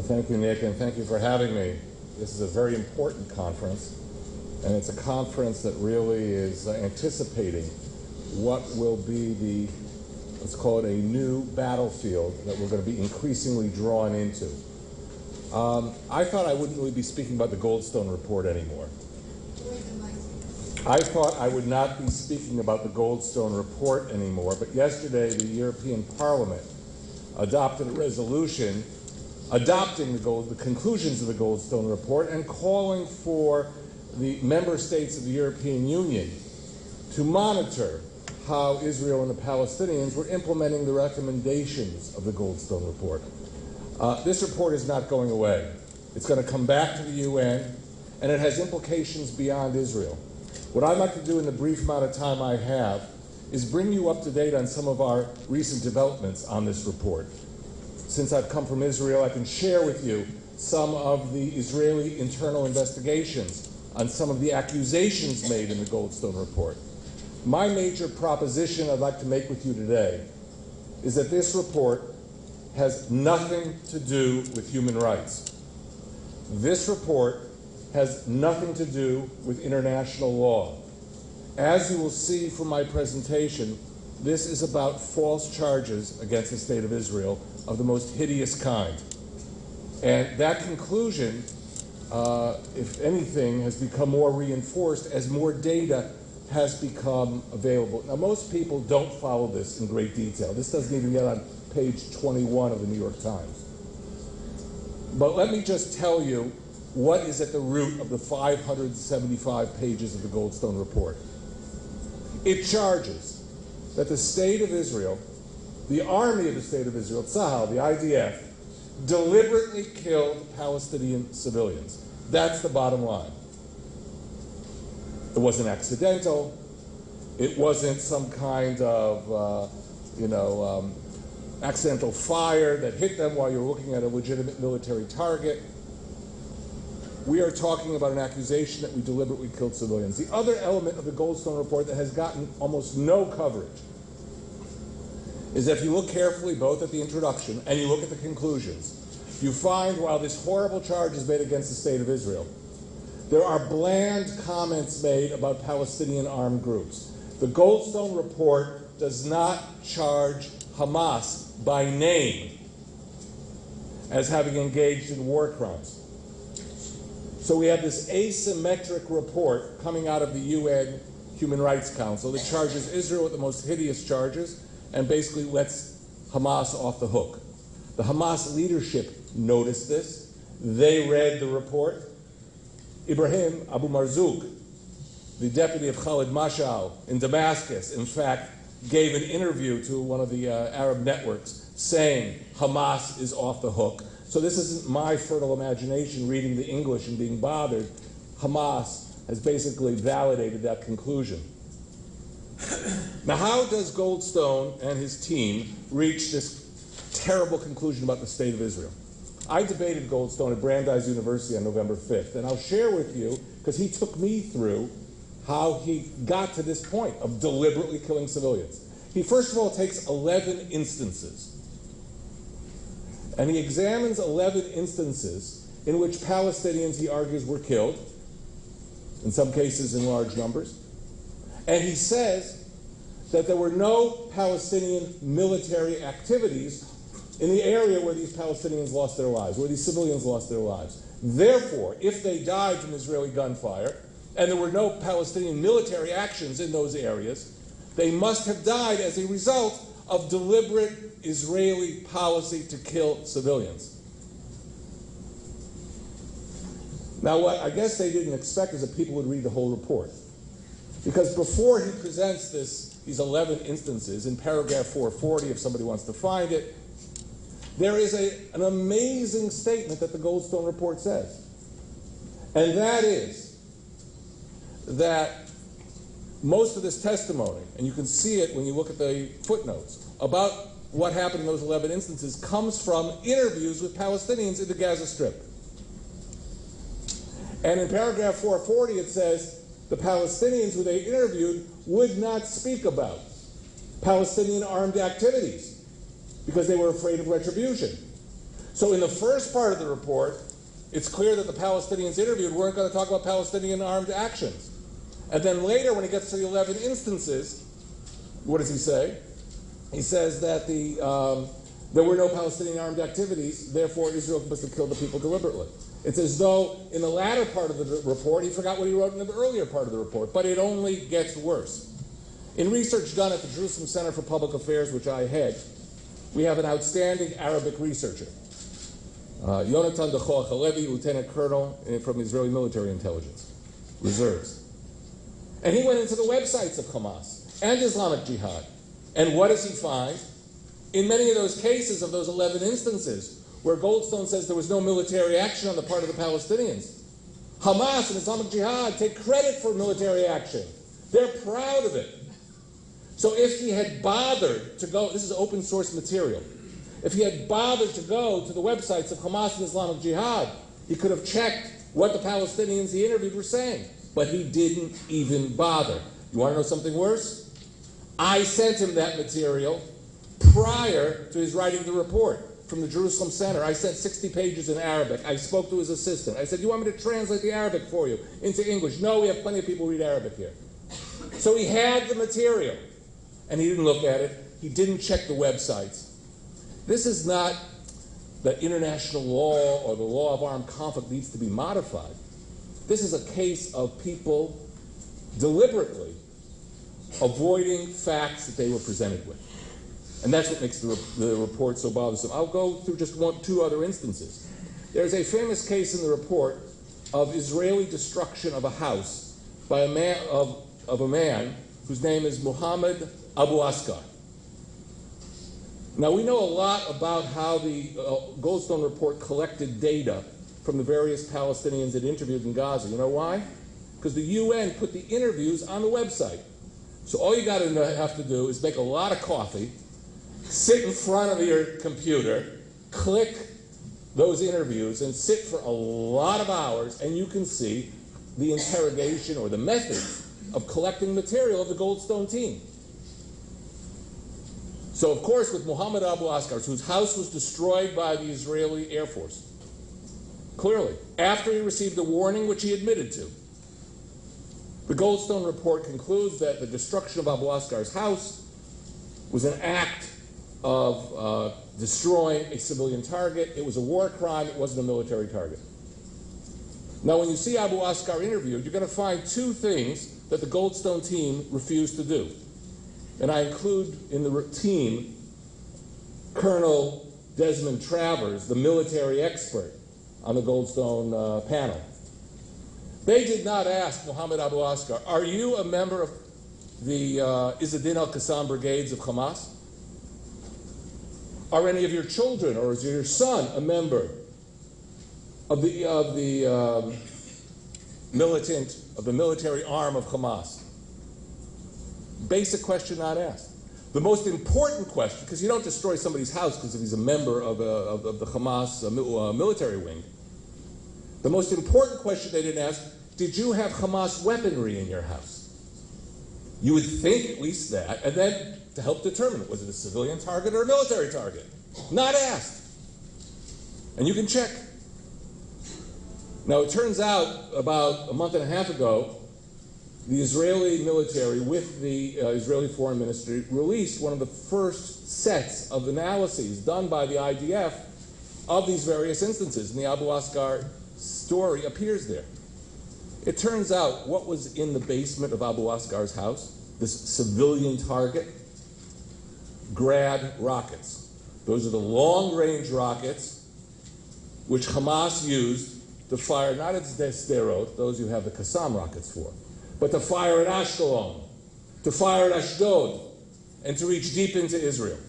Well, thank you, Nick, and thank you for having me. This is a very important conference, and it's a conference that really is anticipating what will be the, let's call it a new battlefield that we're going to be increasingly drawn into. I thought I wouldn't really be speaking about the Goldstone report anymore. I thought I would not be speaking about the Goldstone report anymore, but yesterday the European Parliament adopted a resolution adopting the conclusions of the Goldstone report and calling for the member states of the European Union to monitor how Israel and the Palestinians were implementing the recommendations of the Goldstone report. This report is not going away. It's going to come back to the UN, and it has implications beyond Israel. What I'd like to do in the brief amount of time I have is bring you up to date on some of our recent developments on this report. Since I've come from Israel, I can share with you some of the Israeli internal investigations on some of the accusations made in the Goldstone report. My major proposition I'd like to make with you today is that this report has nothing to do with human rights. This report has nothing to do with international law. As you will see from my presentation, this is about false charges against the state of Israel of the most hideous kind. And that conclusion, if anything, has become more reinforced as more data has become available. Now, most people don't follow this in great detail. This doesn't even get on page 21 of the New York Times. But let me just tell you what is at the root of the 575 pages of the Goldstone report. It charges that the state of Israel, the army of the state of Israel, Tzahal, the IDF, deliberately killed Palestinian civilians. That's the bottom line. It wasn't accidental. It wasn't some kind of, accidental fire that hit them while you were looking at a legitimate military target. We are talking about an accusation that we deliberately killed civilians. The other element of the Goldstone report that has gotten almost no coverage is that if you look carefully both at the introduction and you look at the conclusions, you find while this horrible charge is made against the state of Israel, there are bland comments made about Palestinian armed groups. The Goldstone report does not charge Hamas by name as having engaged in war crimes. So we have this asymmetric report coming out of the UN Human Rights Council that charges Israel with the most hideous charges and basically lets Hamas off the hook. The Hamas leadership noticed this. They read the report. Ibrahim Abu Marzouk, the deputy of Khalid Mashal in Damascus, in fact, gave an interview to one of the Arab networks saying Hamas is off the hook. So this isn't my fertile imagination reading the English and being bothered. Hamas has basically validated that conclusion. Now, how does Goldstone and his team reach this terrible conclusion about the state of Israel? I debated Goldstone at Brandeis University on November 5th, and I'll share with you, because he took me through how he got to this point of deliberately killing civilians. He first of all takes 11 instances, and he examines 11 instances in which Palestinians, he argues, were killed, in some cases in large numbers, and he says that there were no Palestinian military activities in the area where these Palestinians lost their lives, where these civilians lost their lives. Therefore, if they died from Israeli gunfire, and there were no Palestinian military actions in those areas, they must have died as a result of deliberate Israeli policy to kill civilians. Now, what I guess they didn't expect is that people would read the whole report. Because before he presents these 11 instances, in paragraph 440, if somebody wants to find it, there is an amazing statement that the Goldstone report says. And that is that most of this testimony, and you can see it when you look at the footnotes, about what happened in those 11 instances comes from interviews with Palestinians in the Gaza Strip. And in paragraph 440 it says the Palestinians who they interviewed would not speak about Palestinian armed activities because they were afraid of retribution. So in the first part of the report, it's clear that the Palestinians interviewed weren't going to talk about Palestinian armed actions. And then later, when he gets to the 11 instances, what does he say? He says that there were no Palestinian armed activities, therefore Israel must have killed the people deliberately. It's as though in the latter part of the report, he forgot what he wrote in the earlier part of the report, but it only gets worse. In research done at the Jerusalem Center for Public Affairs, which I head, we have an outstanding Arabic researcher, Yonatan Dechoach Halevi, Lieutenant Colonel from Israeli Military Intelligence, Reserves. And he went into the websites of Hamas and Islamic Jihad. And what does he find? In many of those cases, of those 11 instances, where Goldstone says there was no military action on the part of the Palestinians, Hamas and Islamic Jihad take credit for military action. They're proud of it. So if he had bothered to go, this is open source material, if he had bothered to go to the websites of Hamas and Islamic Jihad, he could have checked what the Palestinians he interviewed were saying. But he didn't even bother. You want to know something worse? I sent him that material prior to his writing the report from the Jerusalem Center. I sent 60 pages in Arabic. I spoke to his assistant. I said, you want me to translate the Arabic for you into English? No, we have plenty of people who read Arabic here. So he had the material, and he didn't look at it. He didn't check the websites. This is not that international law or the law of armed conflict needs to be modified. This is a case of people deliberately avoiding facts that they were presented with. And that's what makes the report so bothersome. I'll go through just two other instances. There's a famous case in the report of Israeli destruction of a house by a man whose name is Muhammad Abu Askar. Now, we know a lot about how the Goldstone report collected data from the various Palestinians it interviewed in Gaza. You know why? Because the UN put the interviews on the website. So all you got to have to do is make a lot of coffee, sit in front of your computer, click those interviews, and sit for a lot of hours, and you can see the interrogation or the methods of collecting material of the Goldstone team. So, of course, with Muhammad Abu Askar, whose house was destroyed by the Israeli Air Force, clearly, after he received a warning which he admitted to, the Goldstone report concludes that the destruction of Abu Askar's house was an act of destroying a civilian target. It was a war crime. It wasn't a military target. Now, when you see Abu Askar interviewed, you're going to find two things that the Goldstone team refused to do. And I include in the team Colonel Desmond Travers, the military expert on the Goldstone panel. They did not ask Muhammad Abu Askar, are you a member of the Izz-ad-Din al-Qassam brigades of Hamas? Are any of your children or is your son a member of the military arm of Hamas? Basic question not asked. The most important question, because you don't destroy somebody's house because he's a member of the Hamas military wing. The most important question they didn't ask, did you have Hamas weaponry in your house? You would think at least that, and then to help determine, was it a civilian target or a military target? Not asked. And you can check. Now, it turns out about a month and a half ago, the Israeli military, with the Israeli Foreign Ministry, released one of the first sets of analyses done by the IDF of these various instances, and the Abu Askar story appears there. It turns out what was in the basement of Abu Askar's house, this civilian target, Grad rockets. Those are the long-range rockets which Hamas used to fire not at Sderot, those you have the Qassam rockets for, but to fire at Ashkelon, to fire at Ashdod, and to reach deep into Israel.